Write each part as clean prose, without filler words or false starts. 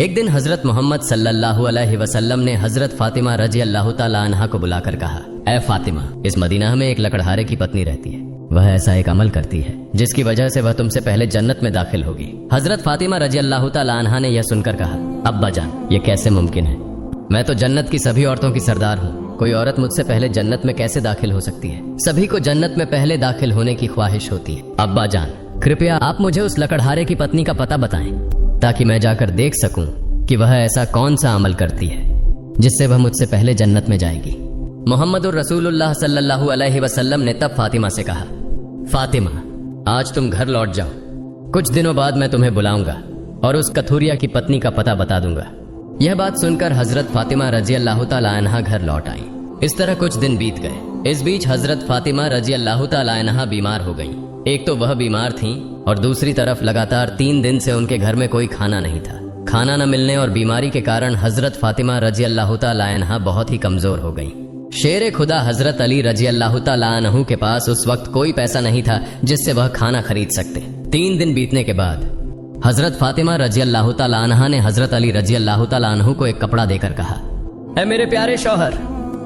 एक दिन हजरत मोहम्मद सल्लल्लाहु अलैहि वसल्लम ने हजरत फातिमा रजी अल्लाह ताला अन्हा को बुलाकर कहा, ऐ फातिमा, इस मदीना में एक लकड़हारे की पत्नी रहती है। वह ऐसा एक अमल करती है जिसकी वजह से वह तुमसे पहले जन्नत में दाखिल होगी। हजरत फातिमा रजी अल्लाह ताला अन्हा ने यह सुनकर कहा, अब्बा जान, ये कैसे मुमकिन है? मैं तो जन्नत की सभी औरतों की सरदार हूँ। कोई औरत मुझसे पहले जन्नत में कैसे दाखिल हो सकती है? सभी को जन्नत में पहले दाखिल होने की ख्वाहिश होती है। अब्बा जान, कृपया आप मुझे उस लकड़हारे की पत्नी का पता बताएं ताकि मैं जाकर देख सकूं कि वह ऐसा कौन सा अमल करती है जिससे वह मुझसे पहले जन्नत में जाएगी। मोहम्मदुर रसूलुल्लाह सल्लल्लाहु अलैहि वसल्लम ने तब फातिमा से कहा, फातिमा, आज तुम घर लौट जाओ। कुछ दिनों बाद मैं तुम्हें बुलाऊंगा और उस कथूरिया की पत्नी का पता बता दूंगा। यह बात सुनकर हजरत फातिमा रजी अल्लाह ताला अन्हा घर लौट आई। इस तरह कुछ दिन बीत गए। इस बीच हजरत फातिमा रजी अल्लाह ताला अन्हा बीमार हो गईं। एक तो वह बीमार थीं और दूसरी तरफ लगातार 3 दिन से उनके घर में कोई खाना नहीं था। खाना न मिलने और बीमारी के कारण हजरत फातिमा रजी अल्लाह ताला अन्हा बहुत ही कमजोर हो गईं। शेर खुदा हजरत अली रजी अल्लाह ताला अन्हु के पास उस वक्त कोई पैसा नहीं था जिससे वह खाना खरीद सकते। 3 दिन बीतने के बाद हजरत फातिमा रजी अल्लाह ताला अन्हा ने हजरत अली रजी अल्लाह ताला अन्हु को एक कपड़ा देकर कहा, ऐ मेरे प्यारे शौहर,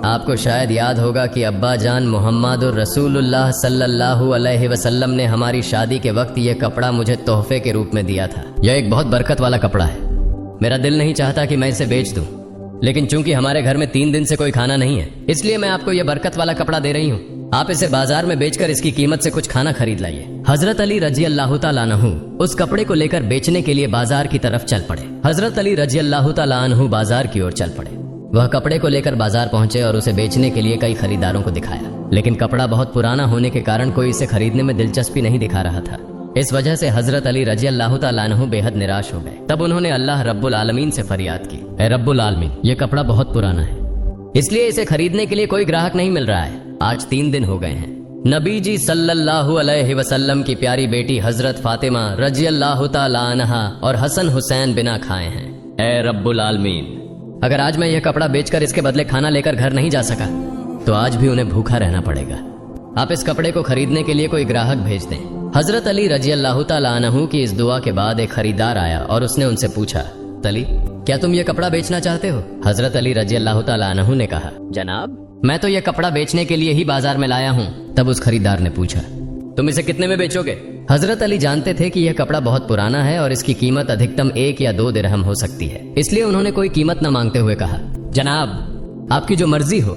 आपको शायद याद होगा कि अब्बा जान मोहम्मदुर रसूलुल्लाह सल्लल्लाहु अलैहि वसल्लम ने हमारी शादी के वक्त यह कपड़ा मुझे तोहफे के रूप में दिया था। यह एक बहुत बरकत वाला कपड़ा है। मेरा दिल नहीं चाहता कि मैं इसे बेच दूं, लेकिन चूंकि हमारे घर में 3 दिन से कोई खाना नहीं है, इसलिए मैं आपको यह बरकत वाला कपड़ा दे रही हूँ। आप इसे बाजार में बेचकर इसकी कीमत से कुछ खाना खरीद लाइए। हजरत अली रजी अल्लाह ताला अन्हु उस कपड़े को लेकर बेचने के लिए बाजार की तरफ चल पड़े। हजरत अली रजी अल्लाह ताला अन्हु बाजार की ओर चल पड़े। वह कपड़े को लेकर बाजार पहुंचे और उसे बेचने के लिए कई खरीदारों को दिखाया, लेकिन कपड़ा बहुत पुराना होने के कारण कोई इसे खरीदने में दिलचस्पी नहीं दिखा रहा था। इस वजह से हजरत अली रजी अल्लाह ताला अन्हु बेहद निराश हो गए। तब उन्होंने अल्लाह रब्बुल आलमीन से फरियाद की, ऐ रब्बुल आलमीन, यह कपड़ा बहुत पुराना है, इसलिए इसे खरीदने के लिए कोई ग्राहक नहीं मिल रहा है। आज 3 दिन हो गए हैं। नबी जी सल्लल्लाहु अलैहि वसल्लम की प्यारी बेटी हजरत फातिमा रजी अल्लाह ताला अन्हा और हसन हुसैन बिना खाए हैं। ऐ रब्बुल आलमीन, अगर आज मैं यह कपड़ा बेचकर इसके बदले खाना लेकर घर नहीं जा सका तो आज भी उन्हें भूखा रहना पड़ेगा। आप इस कपड़े को खरीदने के लिए कोई ग्राहक भेज दें। हजरत अली रजी अल्लाह ताला अन्हु की इस दुआ के बाद एक खरीदार आया और उसने उनसे पूछा, तली, क्या तुम यह कपड़ा बेचना चाहते हो? हजरत अली रजी अल्लाह ताला अन्हु ने कहा, जनाब, मैं तो यह कपड़ा बेचने के लिए ही बाजार में लाया हूँ। तब उस खरीदार ने पूछा, तुम इसे कितने में बेचोगे? हजरत अली जानते थे कि यह कपड़ा बहुत पुराना है और इसकी कीमत अधिकतम 1 या 2 दिरहम हो सकती है, इसलिए उन्होंने कोई कीमत न मांगते हुए कहा, जनाब, आपकी जो मर्जी हो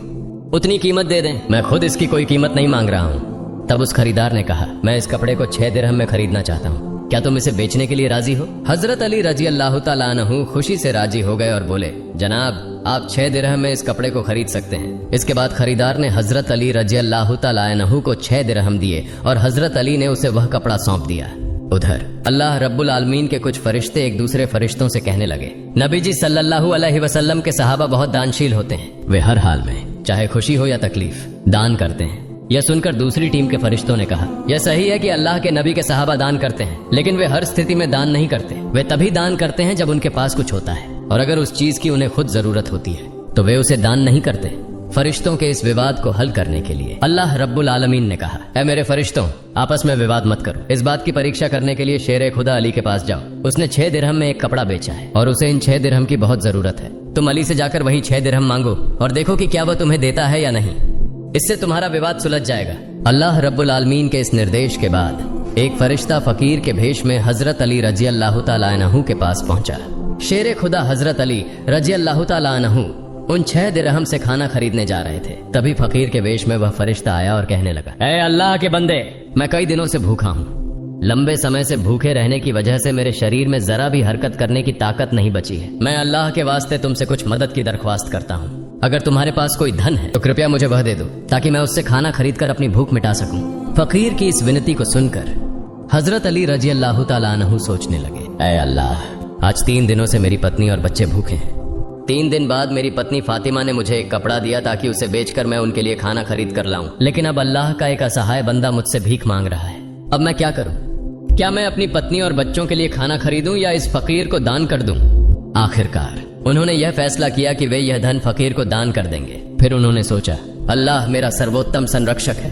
उतनी कीमत दे दें, मैं खुद इसकी कोई कीमत नहीं मांग रहा हूँ। तब उस खरीदार ने कहा, मैं इस कपड़े को 6 दिरहम में खरीदना चाहता हूँ, क्या तुम इसे बेचने के लिए राजी हो? हजरत अली रजी अल्लाह ताला अन्हु खुशी से राजी हो गए और बोले, जनाब, आप 6 दिरहम में इस कपड़े को खरीद सकते हैं। इसके बाद खरीदार ने हजरत अली रजी अल्लाह ताला अन्हु को 6 दिरहम दिए और हजरत अली ने उसे वह कपड़ा सौंप दिया। उधर अल्लाह रब्बुल आलमीन के कुछ फरिश्ते एक दूसरे फरिश्तों से कहने लगे, नबी जी सल्लल्लाहु अलैहि वसल्लम के सहाबा बहुत दानशील होते हैं। वे हर हाल में, चाहे खुशी हो या तकलीफ, दान करते हैं। यह सुनकर दूसरी टीम के फरिश्तों ने कहा, यह सही है कि अल्लाह के नबी के सहाबा दान करते हैं, लेकिन वे हर स्थिति में दान नहीं करते। वे तभी दान करते हैं जब उनके पास कुछ होता है, और अगर उस चीज की उन्हें खुद जरूरत होती है तो वे उसे दान नहीं करते। फरिश्तों के इस विवाद को हल करने के लिए अल्लाह रब्बुल आलमीन ने कहा, ऐ मेरे फरिश्तों, आपस में विवाद मत करो। इस बात की परीक्षा करने के लिए शेर खुदा अली के पास जाओ। उसने 6 दिरहम में एक कपड़ा बेचा है और उसे इन 6 दिरहम की बहुत जरूरत है। तुम अली से जाकर वही 6 दिरहम मांगो और देखो कि क्या वह तुम्हें देता है या नहीं। इससे तुम्हारा विवाद सुलझ जाएगा। अल्लाह रब्बुल आलमीन के इस निर्देश के बाद एक फरिश्ता फकीर के भेष में हजरत अली रजी अल्लाह ताला अन्हु के पास पहुंचा। शेर खुदा हजरत अली रजी अल्लाह ताला अन्हु उन 6 दिरहम से खाना खरीदने जा रहे थे। तभी फकीर के वेश में वह फरिश्ता आया और कहने लगा, ऐ अल्लाह के बंदे, मैं कई दिनों से भूखा हूँ। लंबे समय से भूखे रहने की वजह से मेरे शरीर में जरा भी हरकत करने की ताकत नहीं बची है। मैं अल्लाह के वास्ते तुमसे कुछ मदद की दरख्वास्त करता हूँ। अगर तुम्हारे पास कोई धन है तो कृपया मुझे वह दे दो ताकि मैं उससे खाना खरीद कर अपनी भूख मिटा सकूं। फकीर की इस विनती को सुनकर हजरत अली रजी अल्लाह ताला अन्हु सोचने लगे, ऐ अल्लाह, आज 3 दिनों से मेरी पत्नी और बच्चे भूखे हैं। 3 दिन बाद मेरी पत्नी फातिमा ने मुझे एक कपड़ा दिया ताकि उसे बेचकर मैं उनके लिए खाना खरीद कर लाऊं, लेकिन अब अल्लाह का एक असहाय बंदा मुझसे भीख मांग रहा है। अब मैं क्या करूं? क्या मैं अपनी पत्नी और बच्चों के लिए खाना खरीदूं या इस फकीर को दान कर दूं? आखिरकार उन्होंने यह फैसला किया कि वे यह धन फकीर को दान कर देंगे। फिर उन्होंने सोचा, अल्लाह मेरा सर्वोत्तम संरक्षक है,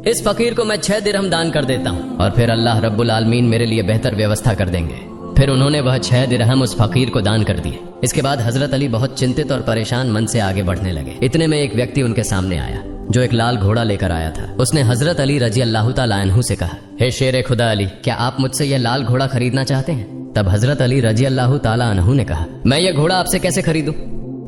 इस फकीर को मैं 6 दिरहम दान कर देता हूँ और फिर अल्लाह रब्बुल आलमीन मेरे लिए बेहतर व्यवस्था कर देंगे। फिर उन्होंने वह 6 दिरहम उस फकीर को दान कर दिए। इसके बाद हजरत अली बहुत चिंतित और परेशान मन से आगे बढ़ने लगे। इतने में एक व्यक्ति उनके सामने आया जो एक लाल घोड़ा लेकर आया था। उसने हजरत अली रजी अल्लाह ताला अन्हु से कहा, हे शेर खुदा अली, क्या आप मुझसे यह लाल घोड़ा खरीदना चाहते हैं? तब हजरत अली रजी अल्लाह ताला अन्हु ने कहा, मैं यह घोड़ा आपसे कैसे खरीदूं?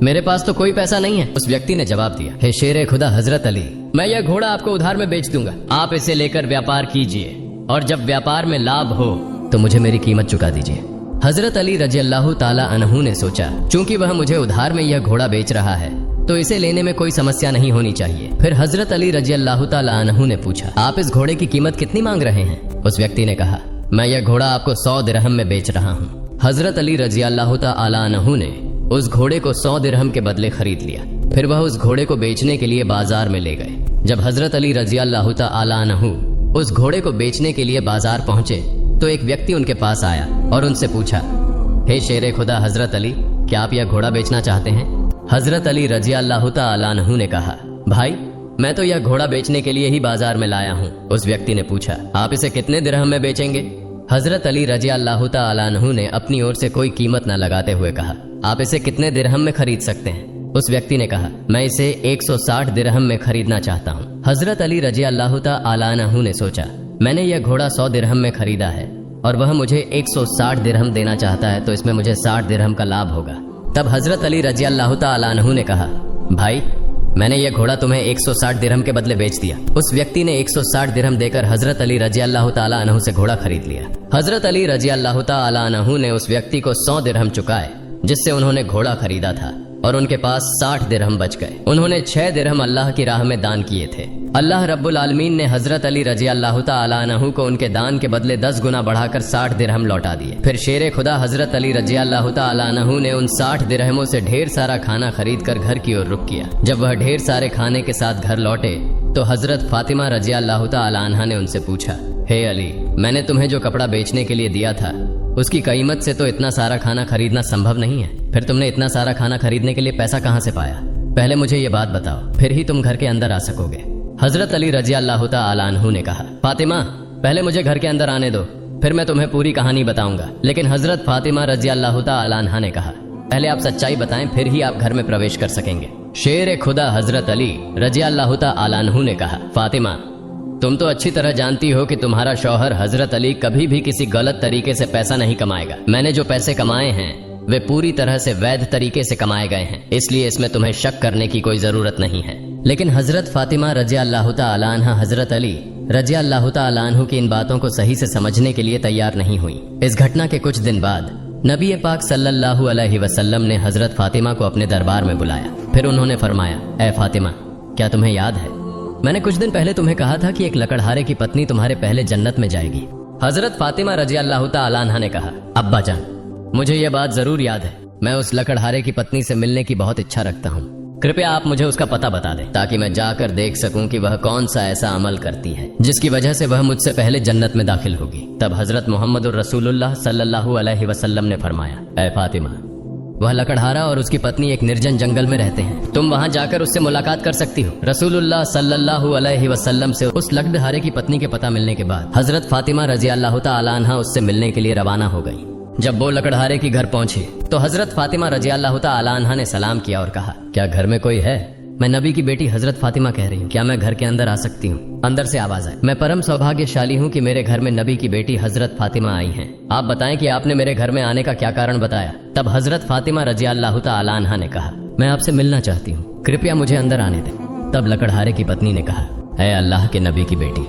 मेरे पास तो कोई पैसा नहीं है। उस व्यक्ति ने जवाब दिया, हे शेर खुदा हजरत अली, मैं यह घोड़ा आपको उधार में बेच दूंगा। आप इसे लेकर व्यापार कीजिए और जब व्यापार में लाभ हो तो मुझे मेरी कीमत चुका दीजिए। हजरत अली रजी अल्लाह ताला अन्हु ने सोचा, चूंकि वह मुझे उधार में यह घोड़ा बेच रहा है तो इसे लेने में कोई समस्या नहीं होनी चाहिए। फिर हजरत अली रजी अल्लाह ताला अन्हु ने पूछा, आप इस घोड़े की कीमत कितनी मांग रहे हैं? उस व्यक्ति ने कहा, मैं यह घोड़ा आपको 100 दिरहम में बेच रहा हूँ। हजरत अली रजी अल्लाह ताला अन्हु ने उस घोड़े को 100 दिरहम के बदले खरीद लिया। फिर वह उस घोड़े को बेचने के लिए बाजार में ले गए। जब हजरत अली रजी अल्लाह ताला अन्हु उस घोड़े को बेचने के लिए बाजार पहुंचे तो एक व्यक्ति उनके पास आया और उनसे पूछा, हे शेर खुदा हजरत अली, क्या आप यह घोड़ा बेचना चाहते हैं? हजरत अली रजी अल्लाह ताला अन्हु ने कहा, भाई मैं तो यह घोड़ा बेचने के लिए ही बाजार में लाया हूँ। उस व्यक्ति ने पूछा, आप इसे कितने दिरहम में बेचेंगे? हजरत अली रजी अल्लाह ताला अन्हु ने अपनी ओर से कोई कीमत न लगाते हुए कहा, आप इसे कितने दिरहम में खरीद सकते हैं? उस व्यक्ति ने कहा, मैं इसे 160 दिरहम में खरीदना चाहता हूँ। हजरत अली रजी अल्लाह ताला अन्हु ने सोचा, मैंने यह घोड़ा 100 दिरहम में खरीदा है और वह मुझे 160 दिरहम देना चाहता है, तो इसमें मुझे 60 दिरहम का लाभ होगा। तब हजरत अली रजी अल्लाह ताला अन्हु ने कहा, भाई मैंने यह घोड़ा तुम्हें 160 दिरहम के बदले बेच दिया। उस व्यक्ति ने 160 दिरहम देकर हजरत अली रजी अल्लाह ताला अन्हु से घोड़ा खरीद लिया। हजरत अली रजी अल्लाह ताला अन्हु ने उस व्यक्ति को 100 दिरहम चुकाए जिससे उन्होंने घोड़ा खरीदा था और उनके पास 60 दिरहम बच गए। उन्होंने 6 दिरहम अल्लाह की राह में दान किए थे। अल्लाह रब्बुल आलमीन ने हजरत अली रजी अल्लाह ताला अन्हु को उनके दान के बदले 10 गुना बढ़ाकर 60 दिरहम लौटा दिए। फिर शेर खुदा हजरत अली रजी अल्लाह ताला अन्हु ने उन 60 दिरहमों से ढेर सारा खाना खरीद कर घर की ओर रुख किया। जब वह ढेर सारे खाने के साथ घर लौटे तो हजरत फातिमा रजी अल्लाह ताला अन्हा ने उनसे पूछा, हे अली, मैंने तुम्हें जो कपड़ा बेचने के लिए दिया था उसकी कीमत से तो इतना सारा खाना खरीदना संभव नहीं है। फिर तुमने इतना सारा खाना खरीदने के लिए पैसा कहाँ से पाया? पहले मुझे ये बात बताओ, फिर ही तुम घर के अंदर आ सकोगे। हजरत अली रजी अल्लाह ताला अन्हु ने कहा, फातिमा पहले मुझे घर के अंदर आने दो, फिर मैं तुम्हें पूरी कहानी बताऊंगा। लेकिन हजरत फातिमा रजी अल्लाह ताला अन्हा ने कहा, पहले आप सच्चाई बताएं, फिर ही आप घर में प्रवेश कर सकेंगे। शेर खुदा हजरत अली रजी अल्लाह ताला अन्हु ने कहा, फातिमा तुम तो अच्छी तरह जानती हो कि तुम्हारा शौहर हजरत अली कभी भी किसी गलत तरीके से पैसा नहीं कमाएगा। मैंने जो पैसे कमाए हैं वे पूरी तरह से वैध तरीके से कमाए गए हैं, इसलिए इसमें तुम्हें शक करने की कोई जरूरत नहीं है। लेकिन हजरत फातिमा रजी अल्लाह ताला अन्हा हजरत अली रजी अल्लाह ताला अन्हु की इन बातों को सही से समझने के लिए तैयार नहीं हुई। इस घटना के कुछ दिन बाद नबी पाक सल्लल्लाहु अलैहि वसल्लम ने हजरत फातिमा को अपने दरबार में बुलाया। फिर उन्होंने फरमाया, ए फातिमा, क्या तुम्हें याद है मैंने कुछ दिन पहले तुम्हें कहा था कि एक लकड़हारे की पत्नी तुम्हारे पहले जन्नत में जाएगी? हजरत फातिमा रजी अल्लाह ताला अन्हा ने कहा, अब्बा जान, मुझे यह बात जरूर याद है। मैं उस लकड़हारे की पत्नी से मिलने की बहुत इच्छा रखता हूँ। कृपया आप मुझे उसका पता बता दें ताकि मैं जाकर देख सकूं कि वह कौन सा ऐसा अमल करती है जिसकी वजह से वह मुझसे पहले जन्नत में दाखिल होगी। तब हजरत मोहम्मदुर रसूलुल्लाह सल्लल्लाहु अलैहि वसल्लम ने फरमाया, ऐ फातिमा, वह लकड़हारा और उसकी पत्नी एक निर्जन जंगल में रहते हैं, तुम वहां जाकर उससे मुलाकात कर सकती हो। रसूलुल्लाह सल्लल्लाहु अलैहि वसल्लम से उस लकड़हारे की पत्नी के पता मिलने के बाद हजरत फातिमा रजी अल्लाह ताला अन्हा उससे मिलने के लिए रवाना हो गई। जब वो लकड़हारे की घर पहुंचे तो हजरत फातिमा रजी अल्लाह ताला अन्हा ने सलाम किया और कहा, क्या घर में कोई है? मैं नबी की बेटी हजरत फातिमा कह रही हूँ, क्या मैं घर के अंदर आ सकती हूँ? अंदर से आवाज आई, मैं परम सौभाग्यशाली हूँ कि मेरे घर में नबी की बेटी हजरत फातिमा आई हैं। आप बताएं कि आपने मेरे घर में आने का क्या कारण बताया? तब हजरत फातिमा रजी अल्लाह ताला अन्हा ने कहा, मैं आपसे मिलना चाहती हूँ, कृपया मुझे अंदर आने दें। तब लकड़हारे की पत्नी ने कहा, ऐ अल्लाह के नबी की बेटी,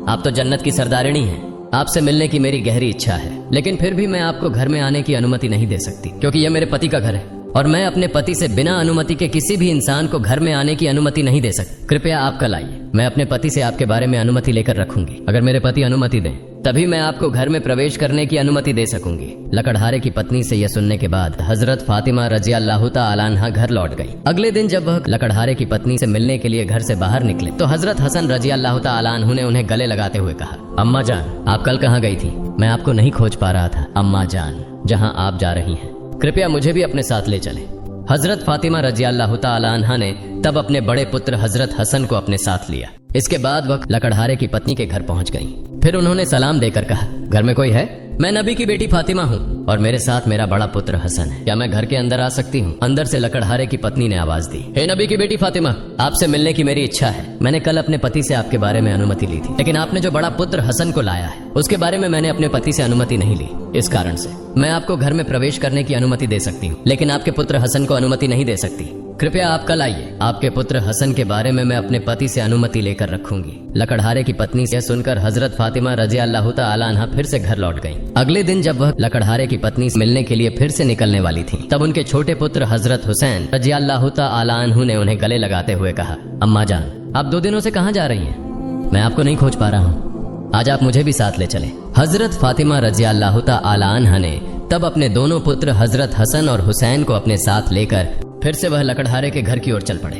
आप तो जन्नत की सरदारिणी हैं, आपसे मिलने की मेरी गहरी इच्छा है, लेकिन फिर भी मैं आपको घर में आने की अनुमति नहीं दे सकती क्योंकि यह मेरे पति का घर है और मैं अपने पति से बिना अनुमति के किसी भी इंसान को घर में आने की अनुमति नहीं दे सकती। कृपया आप कल आइए, मैं अपने पति से आपके बारे में अनुमति लेकर रखूंगी। अगर मेरे पति अनुमति दें तभी मैं आपको घर में प्रवेश करने की अनुमति दे सकूंगी। लकड़हारे की पत्नी से यह सुनने के बाद हजरत फातिमा रजी अल्लाह ताला अन्हा घर लौट गई। अगले दिन जब वह लकड़हारे की पत्नी से मिलने के लिए घर से बाहर निकले तो हजरत हसन रजी अल्लाह ताला अन्हु ने उन्हें गले लगाते हुए कहा, अम्मा जान, आप कल कहाँ गई थी? मैं आपको नहीं खोज पा रहा था। अम्मा जान, जहाँ आप जा रही हैं कृपया मुझे भी अपने साथ ले चलें। हजरत फातिमा रजी अल्लाह ताला अन्हा ने तब अपने बड़े पुत्र हजरत हसन को अपने साथ लिया। इसके बाद वह लकड़हारे की पत्नी के घर पहुंच गईं। फिर उन्होंने सलाम देकर कहा, घर में कोई है? मैं नबी की बेटी फातिमा हूँ और मेरे साथ मेरा बड़ा पुत्र हसन है। क्या मैं घर के अंदर आ सकती हूँ? अंदर से लकड़हारे की पत्नी ने आवाज दी, हे नबी की बेटी फातिमा, आपसे मिलने की मेरी इच्छा है। मैंने कल अपने पति से आपके बारे में अनुमति ली थी, लेकिन आपने जो बड़ा पुत्र हसन को लाया है उसके बारे में मैंने अपने पति से अनुमति नहीं ली। इस कारण से मैं आपको घर में प्रवेश करने की अनुमति दे सकती हूँ, लेकिन आपके पुत्र हसन को अनुमति नहीं दे सकती। कृपया आप कल आइए। आपके पुत्र हसन के बारे में मैं अपने पति से अनुमति लेकर रखूंगी। लकड़हारे की पत्नी से सुनकर हजरत फातिमा रजी अल्लाह तआला अन्हा फिर से घर लौट गईं। अगले दिन जब वह लकड़हारे की पत्नी से मिलने के लिए फिर से निकलने वाली थी, तब उनके छोटे पुत्र हजरत हुसैन रजी अल्लाह तआला अन्हु ने उन्हें गले लगाते हुए कहा, अम्मा जान, आप 2 दिनों से कहाँ जा रही हैं? मैं आपको नहीं खोज पा रहा हूँ, आज आप मुझे भी साथ ले चले। हजरत फातिमा रजी अल्लाह तआला अन्हा ने तब अपने दोनों पुत्र हजरत हसन और हुसैन को अपने साथ लेकर फिर से वह लकड़हारे के घर की ओर चल पड़े।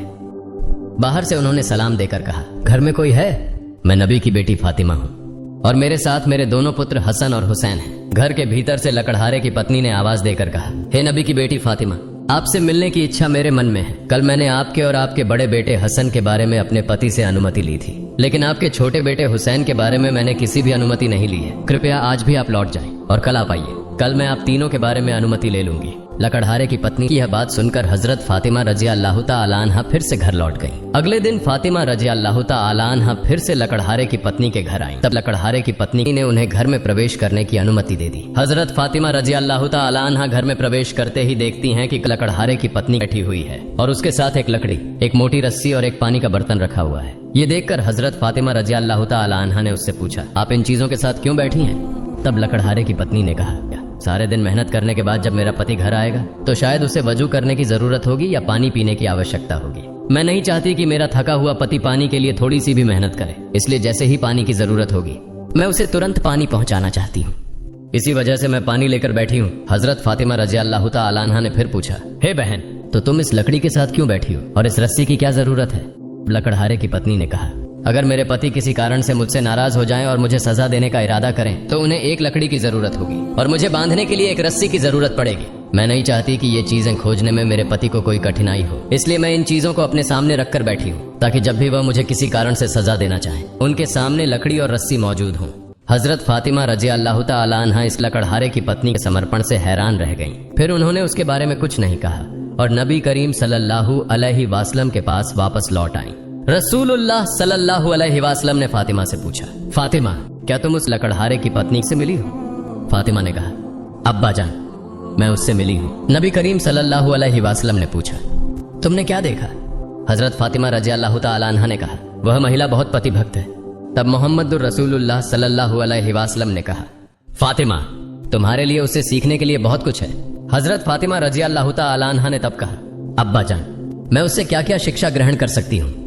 बाहर से उन्होंने सलाम देकर कहा, घर में कोई है? मैं नबी की बेटी फातिमा हूँ और मेरे साथ मेरे दोनों पुत्र हसन और हुसैन हैं। घर के भीतर से लकड़हारे की पत्नी ने आवाज देकर कहा, हे नबी की बेटी फातिमा, आपसे मिलने की इच्छा मेरे मन में है। कल मैंने आपके और आपके बड़े बेटे हसन के बारे में अपने पति से अनुमति ली थी, लेकिन आपके छोटे बेटे हुसैन के बारे में मैंने किसी भी अनुमति नहीं ली है। कृपया आज भी आप लौट जाएं और कल आप आइए। कल मैं आप तीनों के बारे में अनुमति ले लूंगी। लकड़हारे की पत्नी की यह बात सुनकर हजरत फातिमा रजी अल्लाह तआला अन्हा फिर से घर लौट गईं। अगले दिन फातिमा रजी अल्लाह तआला अन्हा फिर से लकड़हारे की पत्नी के घर आईं। तब लकड़हारे की पत्नी ने उन्हें घर में प्रवेश करने की अनुमति दे दी। हजरत फातिमा रजी अल्लाह तआला अन्हा घर में प्रवेश करते ही देखती हैं कि लकड़हारे की पत्नी बैठी हुई है और उसके साथ एक लकड़ी, एक मोटी रस्सी और एक पानी का बर्तन रखा हुआ है। ये देखकर हजरत फातिमा रजी अल्लाह तआला अन्हा ने उससे पूछा, आप इन चीजों के साथ क्यों बैठी हैं? तब लकड़हारे की पत्नी ने कहा, सारे दिन मेहनत करने के बाद जब मेरा पति घर आएगा तो शायद उसे वजू करने की जरूरत होगी या पानी पीने की आवश्यकता होगी। मैं नहीं चाहती कि मेरा थका हुआ पति पानी के लिए थोड़ी सी भी मेहनत करे, इसलिए जैसे ही पानी की जरूरत होगी मैं उसे तुरंत पानी पहुंचाना चाहती हूँ। इसी वजह से मैं पानी लेकर बैठी हूँ। हजरत फातिमा रजी अल्लाह तआला अन्हा ने फिर पूछा, हे बहन, तो तुम इस लकड़ी के साथ क्यों बैठी हो और इस रस्सी की क्या जरूरत है? लकड़हारे की पत्नी ने कहा, अगर मेरे पति किसी कारण से मुझसे नाराज हो जाएं और मुझे सजा देने का इरादा करें तो उन्हें एक लकड़ी की जरूरत होगी और मुझे बांधने के लिए एक रस्सी की जरूरत पड़ेगी। मैं नहीं चाहती कि ये चीजें खोजने में मेरे पति को कोई कठिनाई हो, इसलिए मैं इन चीजों को अपने सामने रखकर बैठी हूँ ताकि जब भी वह मुझे किसी कारण से सजा देना चाहे उनके सामने लकड़ी और रस्सी मौजूद हो। हजरत फातिमा रजी अल्लाह तआला अन्हा इस लकड़हारे की पत्नी के समर्पण से हैरान रह गईं। फिर उन्होंने उसके बारे में कुछ नहीं कहा और नबी करीम सल्लल्लाहु अलैहि वसल्लम के पास वापस लौट आईं। रसूलुल्लाह सल्लल्लाहु अलैहि वसल्लम ने फातिमा से पूछा, फातिमा, क्या तुम उस लकड़हारे की पत्नी से मिली हो? फातिमा ने कहा, अब्बा जान, मैं उससे मिली हूँ। नबी करीम सल्लल्लाहु अलैहि वसल्लम ने पूछा, तुमने क्या देखा? हजरत फातिमा रजी अल्लाह तआला अन्हा ने कहा, वह महिला बहुत पतिभक्त है। तब मोहम्मदुर रसूलुल्लाह सल्लल्लाहु अलैहि वसल्लम ने कहा, फातिमा, तुम्हारे लिए उससे सीखने के लिए बहुत कुछ है। हजरत फातिमा रजी अल्लाह तआला अन्हा ने तब कहा, अब्बा जान, मैं उससे क्या क्या शिक्षा ग्रहण कर सकती हूँ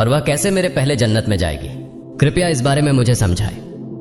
और वह कैसे मेरे पहले जन्नत में जाएगी? कृपया इस बारे में मुझे समझाए।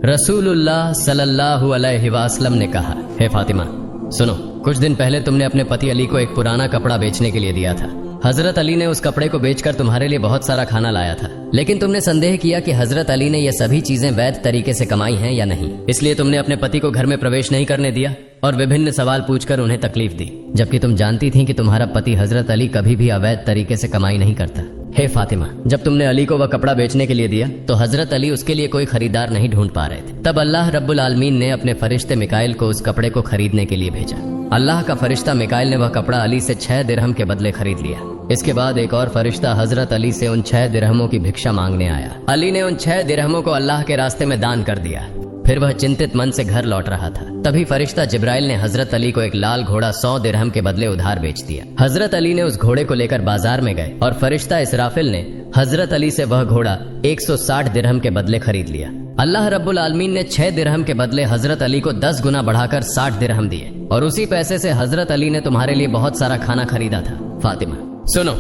रसूलुल्लाह सल्लल्लाहु अलैहि वसल्लम ने कहा, हे फातिमा, सुनो, कुछ दिन पहले तुमने अपने पति अली को एक पुराना कपड़ा बेचने के लिए दिया था। हजरत अली ने उस कपड़े को बेचकर तुम्हारे लिए बहुत सारा खाना लाया था, लेकिन तुमने संदेह किया कि हजरत अली ने यह सभी चीजें वैध तरीके से कमाई हैं या नहीं, इसलिए तुमने अपने पति को घर में प्रवेश नहीं करने दिया और विभिन्न सवाल पूछकर उन्हें तकलीफ दी, जबकि तुम जानती थी कि तुम्हारा पति हजरत अली कभी भी अवैध तरीके से कमाई नहीं करता। हे फातिमा, जब तुमने अली को वह कपड़ा बेचने के लिए दिया तो हजरत अली उसके लिए कोई खरीदार नहीं ढूंढ पा रहे थे। तब अल्लाह रब्बुल आलमीन ने अपने फरिश्ते मिकाइल को उस कपड़े को खरीदने के लिए भेजा। अल्लाह का फरिश्ता मिकाइल ने वह कपड़ा अली से 6 दिरहम के बदले खरीद लिया। इसके बाद एक और फरिश्ता हजरत अली से उन 6 दिरहमों की भिक्षा मांगने आया। अली ने उन 6 दिरहमों को अल्लाह के रास्ते में दान कर दिया। फिर वह चिंतित मन से घर लौट रहा था। तभी फरिश्ता जिब्राइल ने हजरत अली को एक लाल घोड़ा 100 दिरहम के बदले उधार बेच दिया। हजरत अली ने उस घोड़े को लेकर बाजार में गए और फरिश्ता इसराफिल ने हजरत अली से वह घोड़ा 160 दिरहम के बदले खरीद लिया। अल्लाह रब्बुल आलमीन ने 6 दिरहम के बदले हजरत अली को 10 गुना बढ़ाकर 60 दिरहम दिए और उसी पैसे से हजरत अली ने तुम्हारे लिए बहुत सारा खाना खरीदा था। फातिमा, सुनो,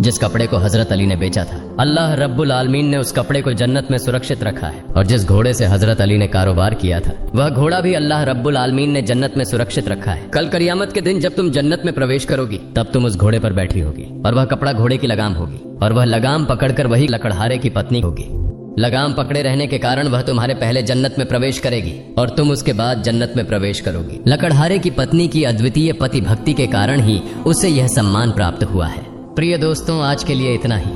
जिस कपड़े को हजरत अली ने बेचा था, अल्लाह रब्बुल आलमीन ने उस कपड़े को जन्नत में सुरक्षित रखा है और जिस घोड़े से हजरत अली ने कारोबार किया था वह घोड़ा भी अल्लाह रब्बुल आलमीन ने जन्नत में सुरक्षित रखा है। कल क़यामत के दिन जब तुम जन्नत में प्रवेश करोगी तब तुम उस घोड़े पर बैठी होगी और वह कपड़ा घोड़े की लगाम होगी और वह लगाम पकड़कर वही लकड़हारे की पत्नी होगी। लगाम पकड़े रहने के कारण वह तुम्हारे पहले जन्नत में प्रवेश करेगी और तुम उसके बाद जन्नत में प्रवेश करोगी। लकड़हारे की पत्नी की अद्वितीय पति भक्ति के कारण ही उसे यह सम्मान प्राप्त हुआ है। प्रिय दोस्तों, आज के लिए इतना ही।